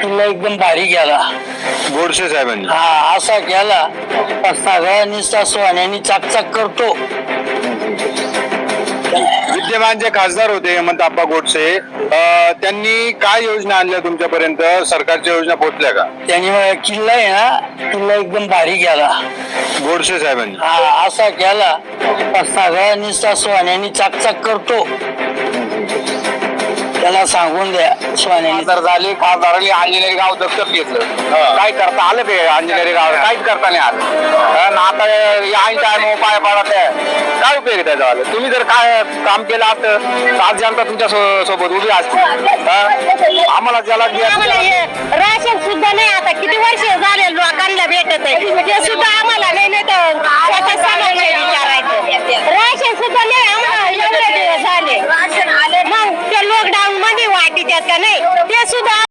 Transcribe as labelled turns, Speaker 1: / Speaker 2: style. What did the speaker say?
Speaker 1: तुला एकदम भारी गेला
Speaker 2: गोडसे साहेबांनी.
Speaker 1: हा असा केला सगळ्या निस्ता सोन्याने चाकचाक करतो.
Speaker 2: विद्यमान जे खासदार होते हेमंतआप्पा गोडसे, त्यांनी काय योजना आणल्या तुमच्यापर्यंत? सरकारच्या योजना पोहोचल्या का?
Speaker 1: त्यांनी किल्ला आहे ना किल्ला एकदम भारी गेला
Speaker 2: गोडसे साहेबांनी.
Speaker 1: हा असा केला सगळ्या निस्ता सोन्याने चाकचाक करतो. त्याला सांगून द्या सोन्याने
Speaker 3: तर झाली खासदारांनी अंजनेरी गाव दत्तक घेतलं. काय करता आलं ते अंजनेरी गाव? काहीच करता नाही आलं. कारण आता या टाइम पाय पडत काय उपयोग आहे त्याचा? तुम्ही जर काय काम केलं असतं आज जनता तुमच्या सोबत उभी असते. आम्हाला ज्याला
Speaker 4: राशन सुद्धा नाही. आता किती वर्ष झाले लोकांना भेटत आहे ते सुद्धा आम्हाला नाही. नाही तर विचारायचं राशन सुद्धा नाही आम्हाला एवढे दिवस झाले. मग ते लॉकडाऊन मध्ये वाटी त्यात का नाही ते सुद्धा